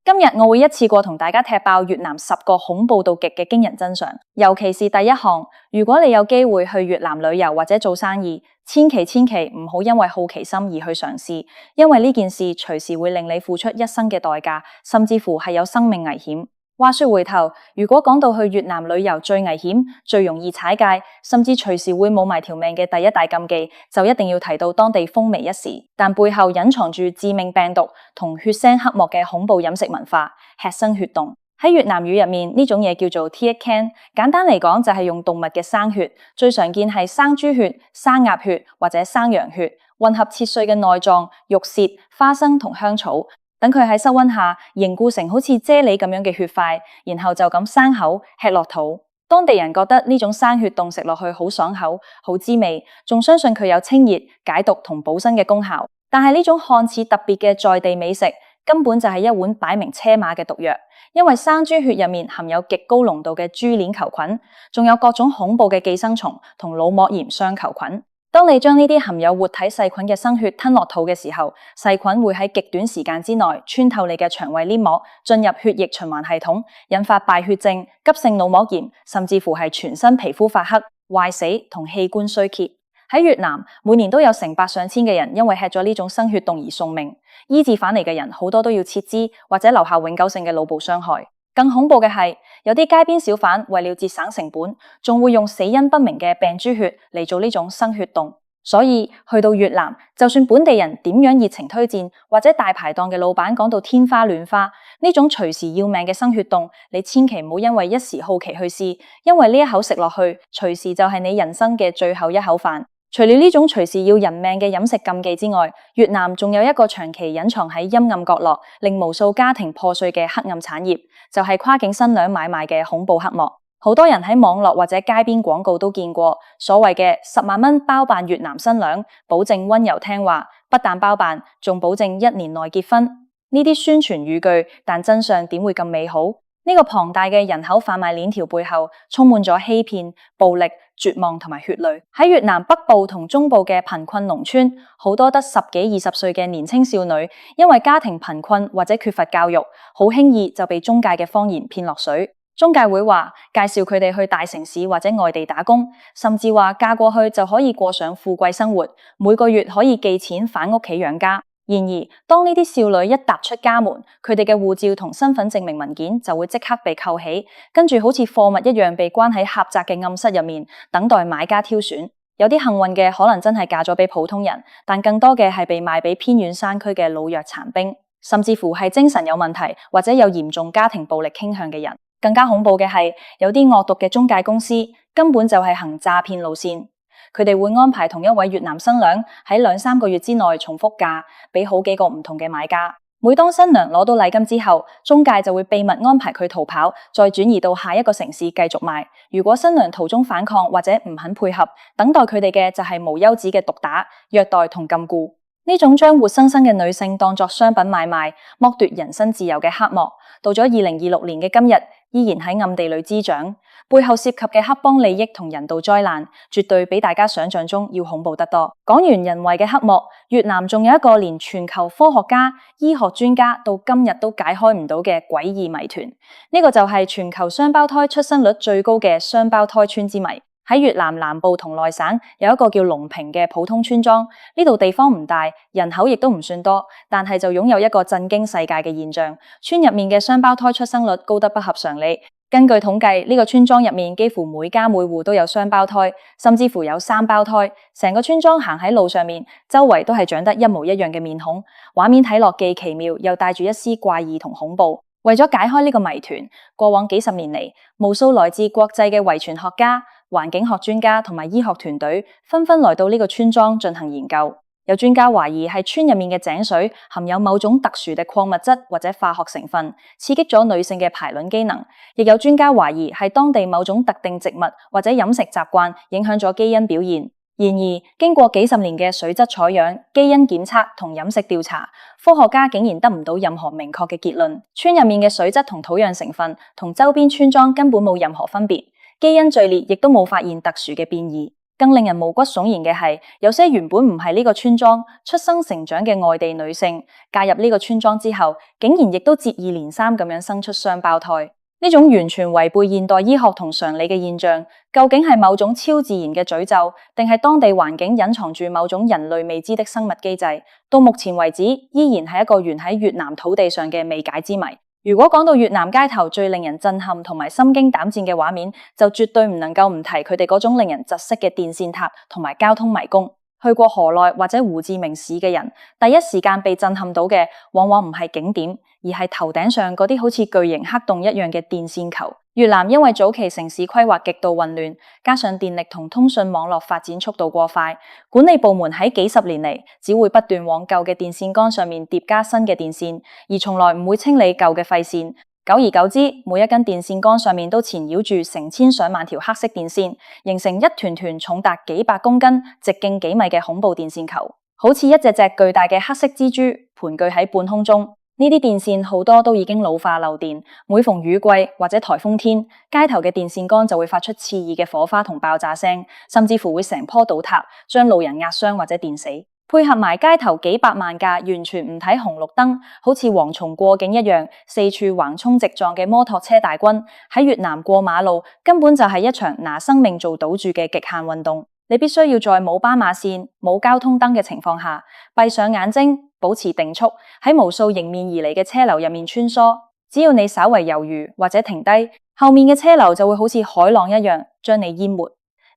今日我會一次過同大家踢爆越南10個恐怖到極嘅驚人真相，尤其是第一項，如果你有機會去越南旅遊或者做生意，千祈唔好因為好奇心而去嘗試，因為呢件事隨時會令你付出一生嘅代價，甚至乎係有生命危險。話說回頭，如果講到去越南旅遊最危險、最容易踩界，甚至隨時會冇埋條命嘅第一大禁忌，就一定要提到當地風靡一時，但背後隱藏住致命病毒同血腥黑幕嘅恐怖飲食文化——吃生血凍。喺越南語入面，呢種嘢叫做 Tiet Khen， 簡單嚟講就係用動物嘅生血，最常見係生豬血、生鴨血或者生羊血，混合切碎嘅內臟、肉屑、花生同香草。等佢喺室溫下凝固成好似啫喱咁樣嘅血塊，然後就咁生口吃落肚。當地人覺得呢種生血凍食落去好爽口、好滋味，仲相信佢有清熱、解毒同補身嘅功效。但係呢種看似特別嘅在地美食，根本就係一碗擺明車馬嘅毒藥，因為生豬血入面含有極高濃度嘅豬鏈球菌，仲有各種恐怖嘅寄生蟲同腦膜炎雙球菌。當你將呢啲含有活體細菌嘅生血吞落肚嘅時候，細菌會喺極短時間之內穿透你嘅腸胃黏膜，進入血液循環系統，引發敗血症、急性腦膜炎，甚至乎係全身皮膚發黑、壞死同器官衰竭。喺越南，每年都有成百上千嘅人因為吃咗呢種生血凍而送命，醫治返嚟嘅人好多都要切肢或者留下永久性嘅腦部傷害。更恐怖嘅係，有啲街邊小販為了節省成本，仲會用死因不明嘅病豬血嚟做呢種生血凍。所以去到越南，就算本地人點樣熱情推薦，或者大排檔嘅老闆講到天花亂花，呢種隨時要命嘅生血凍，你千祈唔好因為一時好奇去試，因為呢一口食落去，隨時就係你人生嘅最後一口飯。除了呢種隨時要人命嘅飲食禁忌之外，越南仲有一個長期隱藏喺陰暗角落，令無數家庭破碎嘅黑暗產業，就係跨境新娘買賣嘅恐怖黑幕。好多人喺網絡或者街邊廣告都見過所謂嘅10萬蚊包辦越南新娘，保證溫柔聽話，不但包辦，仲保證1年內結婚。呢啲宣傳語句，但真相點會咁美好？呢個龐大嘅人口販賣鏈條背後，充滿咗欺騙、暴力、絕望同埋血淚。喺越南北部同中部嘅貧困農村，好多得10幾20歲嘅年輕少女，因為家庭貧困或者缺乏教育，好輕易就被中介嘅謊言騙落水。中介會話介紹佢哋去大城市或者外地打工，甚至話嫁過去就可以過上富貴生活，每個月可以寄錢返屋企養家。然而，當呢啲少女一踏出家門，佢哋嘅護照同身份證明文件就會即刻被扣起，跟住好似貨物一樣被關喺狹窄嘅暗室入面，等待買家挑選。有啲幸運嘅可能真係嫁咗俾普通人，但更多嘅係被賣俾偏遠山區嘅老弱殘兵，甚至乎係精神有問題或者有嚴重家庭暴力傾向嘅人。更加恐怖嘅係，有啲惡毒嘅中介公司根本就係行詐騙路線。佢哋會安排同一位越南新娘喺2-3個月之內重複嫁，俾好幾個唔同嘅買家。每當新娘攞到禮金之後，中介就會秘密安排佢逃跑，再轉移到下一個城市繼續賣。如果新娘途中反抗或者唔肯配合，等待佢哋嘅就係無休止嘅毒打、虐待同禁錮。呢種將活生生嘅女性當作商品買賣、剝奪人身自由嘅黑幕，到咗2026年嘅今日，依然喺暗地裏滋長。背後涉及嘅黑幫利益同人道災難，絕對比大家想象中要恐怖得多。講完人為嘅黑幕，越南仲有一個連全球科學家、醫學專家到今日都解開唔到嘅詭異謎團。呢個就係全球雙胞胎出生率最高嘅雙胞胎村之謎。喺越南南部同內省有一個叫龍平嘅普通村莊，呢度地方唔大，人口亦都唔算多，但係就擁有一個震驚世界嘅現象：村入面嘅雙胞胎出生率高得不合常理。根據統計，呢個村莊入面幾乎每家每戶都有雙胞胎，甚至乎有3胞胎。成個村莊行喺路上面，周圍都係長得一模一樣嘅面孔，畫面睇落既奇妙又帶住一絲怪異同恐怖。為咗解開呢個謎團，過往幾十年嚟，無數來自國際嘅遺傳學家、環境學專家同埋醫學團隊紛紛來到呢個村莊進行研究。有專家懷疑係村入面嘅井水含有某種特殊嘅礦物質或者化學成分，刺激咗女性嘅排卵機能。亦有專家懷疑係當地某種特定植物或者飲食習慣影響咗基因表現。然而，經過幾十年嘅水質採樣、基因檢測同飲食調查，科學家竟然得唔到任何明確嘅結論。村入面嘅水質同土壤成分同周邊村莊根本冇任何分別，基因序列亦都冇發現特殊嘅變異。更令人毛骨悚然嘅係，有些原本唔係呢個村莊出生成長嘅外地女性，嫁入呢個村莊之後，竟然亦都接二連三咁樣生出雙胞胎。呢種完全違背現代醫學同常理嘅現象，究竟係某種超自然嘅詛咒，定係當地環境隱藏住某種人類未知的生物機制？到目前為止，依然係一個懸喺越南土地上嘅未解之謎。如果講到越南街頭最令人震撼同埋心驚膽戰嘅畫面，就絕對唔能夠唔提佢哋嗰種令人窒息嘅電線塔同埋交通迷宮。去過河內或者胡志明市嘅人，第一時間被震撼到嘅，往往唔係景點，而係頭頂上嗰啲好似巨型黑洞一樣嘅電線球。越南因為早期城市規劃極度混亂，加上電力同通訊網絡發展速度過快，管理部門喺幾十年嚟只會不斷往舊嘅電線桿上面疊加新嘅電線，而從來唔會清理舊嘅廢線。久而久之，每一根電線桿上面都纏繞住成千上萬條黑色電線，形成一團團重達幾百公斤、直徑幾米嘅恐怖電線球，好似一隻隻巨大嘅黑色蜘蛛盤踞喺半空中。呢啲電線好多都已經老化漏電，每逢雨季或者颱風天，街頭嘅電線桿就會發出刺耳嘅火花同爆炸聲，甚至乎會成棵倒塌，將路人壓傷或者電死。配合埋街頭幾百萬架完全唔睇紅綠燈，好似蝗蟲過境一樣，四處橫衝直撞嘅摩托車大軍，喺越南過馬路根本就係一場拿生命做賭注嘅極限運動。你必須要在冇斑馬線、冇交通燈嘅情況下，閉上眼睛，保持定速，喺無數迎面而嚟嘅車流入面穿梭。只要你稍為猶豫或者停低，後面嘅車流就會好似海浪一樣將你淹沒。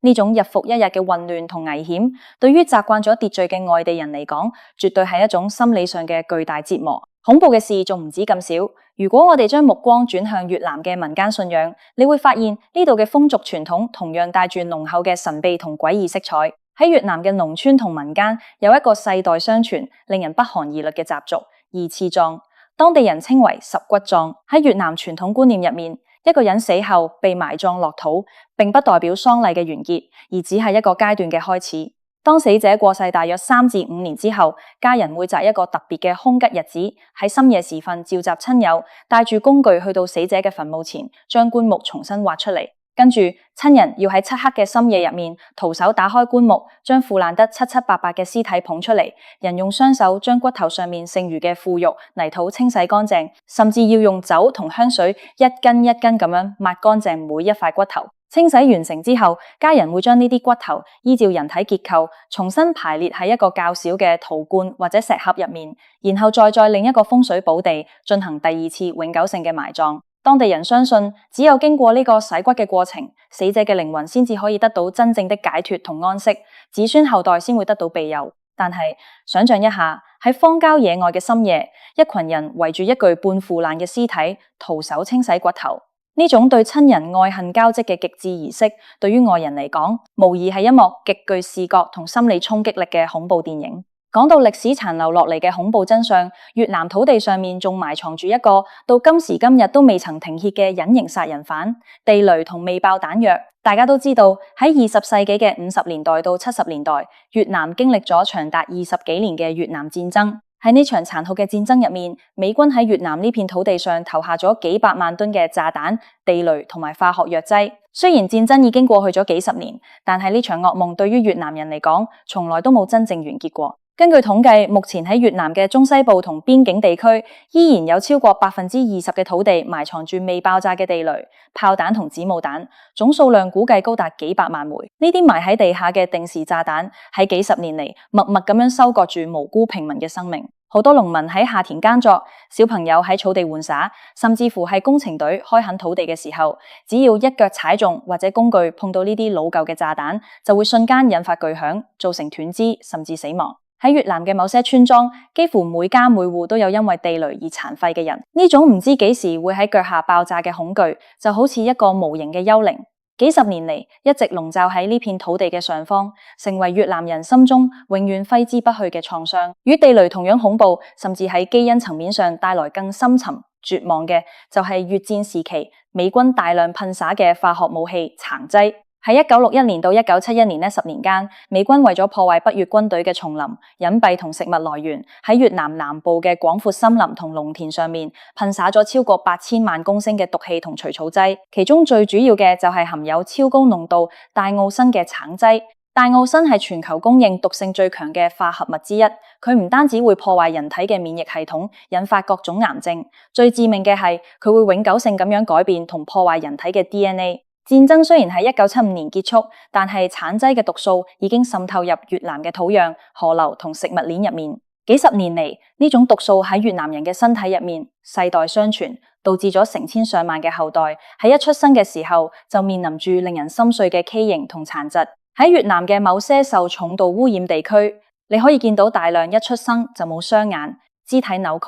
呢種日復一日嘅混亂同危險，對於習慣咗秩序嘅外地人嚟講，絕對係一種心理上嘅巨大折磨。恐怖嘅事仲唔止咁少。如果我哋將目光轉向越南嘅民間信仰，你會發現呢度嘅風俗傳統同樣帶住濃厚嘅神秘同詭異色彩。喺越南嘅農村同民間有一個世代相傳、令人不寒而慄嘅習俗——二次葬，當地人稱為十骨葬。喺越南傳統觀念入面，一個人死後被埋葬落土，並不代表喪禮嘅完結，而只係一個階段嘅開始。當死者過世大約3至5年之後，家人會擇一個特別嘅凶吉日子，喺深夜時分召集親友，帶住工具去到死者嘅墳墓前，將棺木重新挖出嚟。跟住，親人要喺漆黑嘅深夜入面，徒手打開棺木，將腐爛得七七八八嘅屍體捧出嚟。人用雙手將骨頭上面剩餘嘅腐肉、泥土清洗乾淨，甚至要用酒同香水一根一根咁樣抹乾淨每一塊骨頭。清洗完成之後，家人會將呢啲骨頭依照人體結構重新排列喺一個較小嘅陶罐或者石盒入面，然後再在另一個風水寶地進行第二次永久性嘅埋葬。當地人相信，只有經過呢個洗骨嘅過程，死者嘅靈魂先至可以得到真正的解脫同安息，子孫後代先會得到庇佑。但係想象一下，喺荒郊野外嘅深夜，一群人圍住一具半腐爛嘅屍體，徒手清洗骨頭。呢種對親人愛恨交織嘅極致儀式，對於外人嚟講，無疑係一幕極具視覺同心理衝擊力嘅恐怖電影。講到歷史殘留落嚟嘅恐怖真相，越南土地上面仲埋藏住一個到今時今日都未曾停歇嘅隱形殺人犯——地雷同未爆彈藥。大家都知道，喺20世紀嘅50年代到70年代，越南經歷咗長達20幾年嘅越南戰爭。喺呢場殘酷嘅戰爭入面，美軍喺越南呢片土地上投下咗幾百萬噸嘅炸彈、地雷同埋化學藥劑。雖然戰爭已經過去咗幾十年，但係呢場噩夢對於越南人嚟講，從來都冇真正完結過。根據統計，目前喺越南嘅中西部同邊境地區，依然有超過20%嘅土地埋藏住未爆炸嘅地雷、炮彈同子母彈，總數量估計高達幾百萬枚。呢啲埋喺地下嘅定時炸彈，喺幾十年嚟默默咁樣收割住無辜平民嘅生命。好多農民喺下田耕作，小朋友喺草地玩耍，甚至乎係工程隊開墾土地嘅時候，只要一腳踩中或者工具碰到呢啲老舊嘅炸彈，就會瞬間引發巨響，造成斷肢甚至死亡。喺越南嘅某些村莊，幾乎每家每戶都有因為地雷而殘廢嘅人。呢種唔知幾時會喺腳下爆炸嘅恐懼，就好似一個無形嘅幽靈，幾十年嚟一直籠罩喺呢片土地嘅上方，成為越南人心中永遠揮之不去嘅創傷。與地雷同樣恐怖，甚至喺基因層面上帶來更深沉絕望嘅，就係越戰時期美軍大量噴灑嘅化學武器橙劑。喺1961年到1971年呢10年間，美軍為咗破壞北越軍隊嘅叢林、隱蔽同食物來源，喺越南南部嘅廣闊森林同農田上面噴灑咗超過8000萬公升嘅毒氣同除草劑，其中最主要嘅就係含有超高濃度戴奧辛嘅橙劑。戴奧辛係全球公認毒性最強嘅化合物之一，佢唔單止會破壞人體嘅免疫系統，引發各種癌症，最致命嘅係佢會永久性咁樣改變同破壞人體嘅 DNA。戰爭雖然喺1975年結束，但係產劑嘅毒素已經滲透入越南嘅土壤、河流同食物鏈入面。幾十年嚟，呢種毒素喺越南人嘅身體入面世代相傳，導致咗成千上萬嘅後代喺一出生嘅時候就面臨住令人心碎嘅畸形同殘疾。喺越南嘅某些受重度污染地區，你可以見到大量一出生就冇雙眼、肢體扭曲、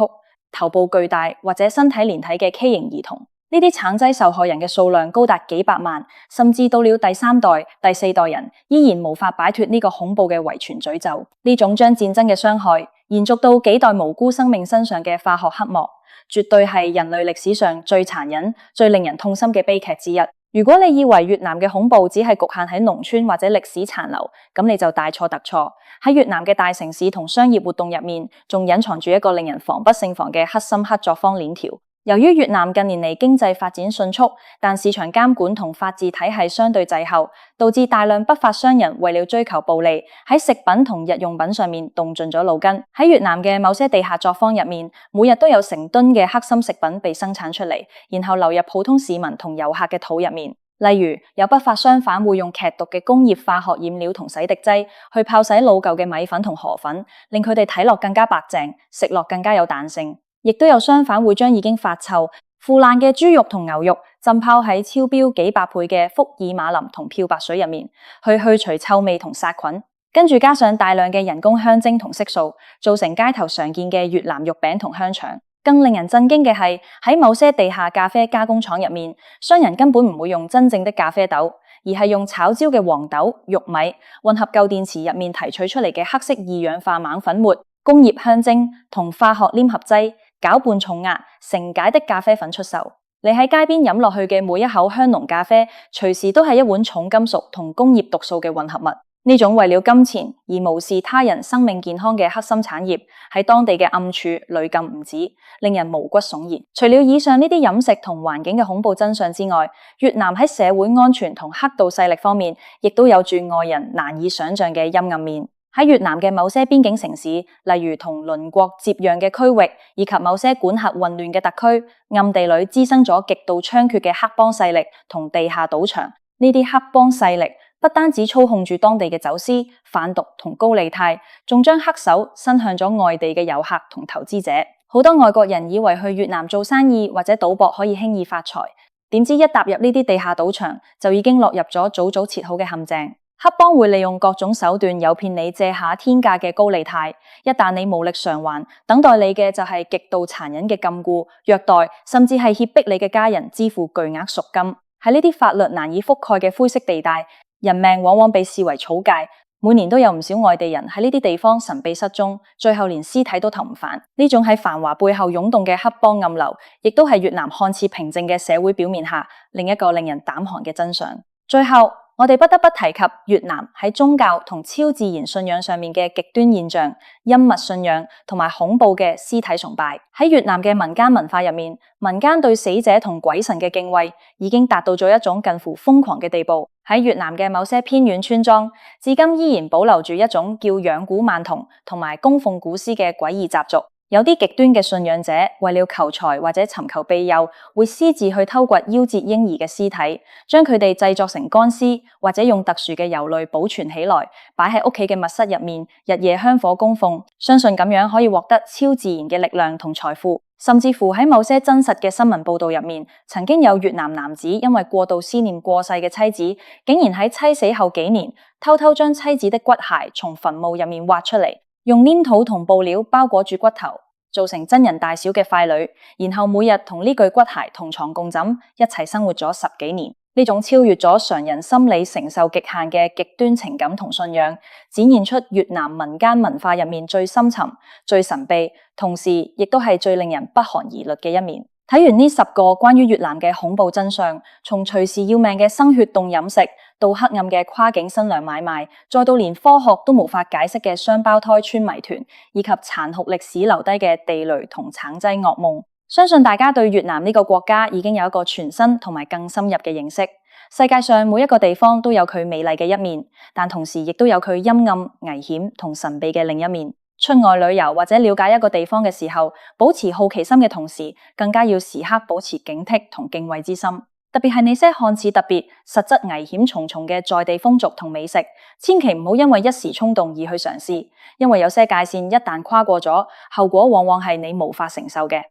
頭部巨大或者身體連體嘅畸形兒童。呢啲橙劑受害人嘅數量高達幾百萬，甚至到了第三代、第四代人，依然無法擺脫呢個恐怖嘅遺傳詛咒。呢種將戰爭嘅傷害延續到幾代無辜生命身上嘅化學黑幕，絕對係人類歷史上最殘忍、最令人痛心嘅悲劇之一。如果你以為越南嘅恐怖只係局限喺農村或者歷史殘留，咁你就大錯特錯。喺越南嘅大城市同商業活動入面，仲隱藏住一個令人防不勝防嘅黑心黑作坊鏈條。由於越南近年嚟經濟發展迅速，但市場監管同法治體系相對滯後，導致大量不法商人為了追求暴利，喺食品同日用品上面動盡咗腦筋。喺越南嘅某些地下作坊入面，每日都有成噸嘅黑心食品被生產出嚟，然後流入普通市民同遊客嘅肚入面。例如，有不法商販會用劇毒嘅工業化學染料同洗滌劑去泡洗老舊嘅米粉同河粉，令佢哋睇落更加白淨，食落更加有彈性。亦都有商販會將已經發臭、腐爛嘅豬肉同牛肉浸泡喺超標幾百倍嘅福爾馬林同漂白水入面，去除臭味同殺菌，跟住加上大量嘅人工香精同色素，造成街頭常見嘅越南肉餅同香腸。更令人震驚嘅係，喺某些地下咖啡加工廠入面，商人根本唔會用真正的咖啡豆，而係用炒焦嘅黃豆、玉米混合舊電池入面提取出嚟嘅黑色二氧化錳粉末、工業香精同化學黏合劑，攪拌重壓成解的咖啡粉出售。你喺街邊飲落去嘅每一口香濃咖啡，隨時都係一碗重金屬同工業毒素嘅混合物。呢種為了金錢而無視他人生命健康嘅黑心產業，喺當地嘅暗處屢禁唔止，令人毛骨悚然。除了以上呢啲飲食同環境嘅恐怖真相之外，越南喺社會安全同黑道勢力方面，亦都有住外人難以想象嘅陰暗面。喺越南嘅某些邊境城市，例如同鄰國接壤嘅區域，以及某些管轄混亂嘅特區，暗地裏滋生咗極度猖獗嘅黑幫勢力同地下賭場。呢啲黑幫勢力不單止操控住當地嘅走私、販毒同高利貸，仲將黑手伸向咗外地嘅遊客同投資者。好多外國人以為去越南做生意或者賭博可以輕易發財，點知一踏入呢啲地下賭場，就已經落入咗早早設好嘅陷阱。黑幫會利用各種手段誘騙你借下天價嘅高利貸，一旦你無力償還，等待你嘅就係極度殘忍嘅禁錮、虐待，甚至係脅迫你嘅家人支付巨額贖金。喺呢啲法律難以覆蓋嘅灰色地帶，人命往往被視為草芥。每年都有唔少外地人喺呢啲地方神秘失蹤，最後連屍體都投唔返。呢種喺繁華背後湧動嘅黑幫暗流，亦都係越南看似平靜嘅社會表面下另一個令人膽寒嘅真相。最後，我哋不得不提及越南喺宗教同超自然信仰上面嘅極端現象、陰密信仰同埋恐怖嘅屍體崇拜。喺越南嘅民間文化入面，民間對死者同鬼神嘅敬畏已經達到咗一種近乎瘋狂嘅地步。喺越南嘅某些偏遠村莊，至今依然保留住一種叫仰古曼童同埋供奉古屍嘅詭異習俗。有啲極端嘅信仰者為了求財或者尋求庇佑，會私自去偷掘夭折嬰兒嘅屍體，將佢哋製作成乾屍，或者用特殊嘅油類保存起來，擺喺屋企嘅密室入面，日夜香火供奉，相信咁樣可以獲得超自然嘅力量同財富。甚至乎喺某些真實嘅新聞報道入面，曾經有越南男子因為過度思念過世嘅妻子，竟然喺妻死後幾年，偷偷將妻子的骨骸從墳墓入面挖出嚟，用黏土同布料包裹住骨頭，做成真人大小嘅傀儡，然後每日同呢具骨骸同床共枕，一齊生活咗10幾年。呢種超越咗常人心理承受極限嘅極端情感同信仰，展現出越南民間文化入面最深沉、最神秘，同時亦都係最令人不寒而慄嘅一面。睇完呢10個關於越南嘅恐怖真相，從隨時要命嘅生血凍飲食，到黑暗嘅跨境新娘買賣，再到連科學都無法解釋嘅雙胞胎村謎團，以及殘酷歷史留低嘅地雷同橙劑噩夢，相信大家對越南呢個國家已經有一個全新同埋更深入嘅認識。世界上每一個地方都有佢美麗嘅一面，但同時亦都有佢陰暗、危險同神秘嘅另一面。出外旅遊或者了解一個地方嘅時候，保持好奇心嘅同時，更加要時刻保持警惕同敬畏之心。特別係那些看似特別，實質危險重重嘅在地風俗同美食，千祈唔好因為一時衝動而去嘗試，因為有些界線一旦跨過咗，後果往往係你無法承受嘅。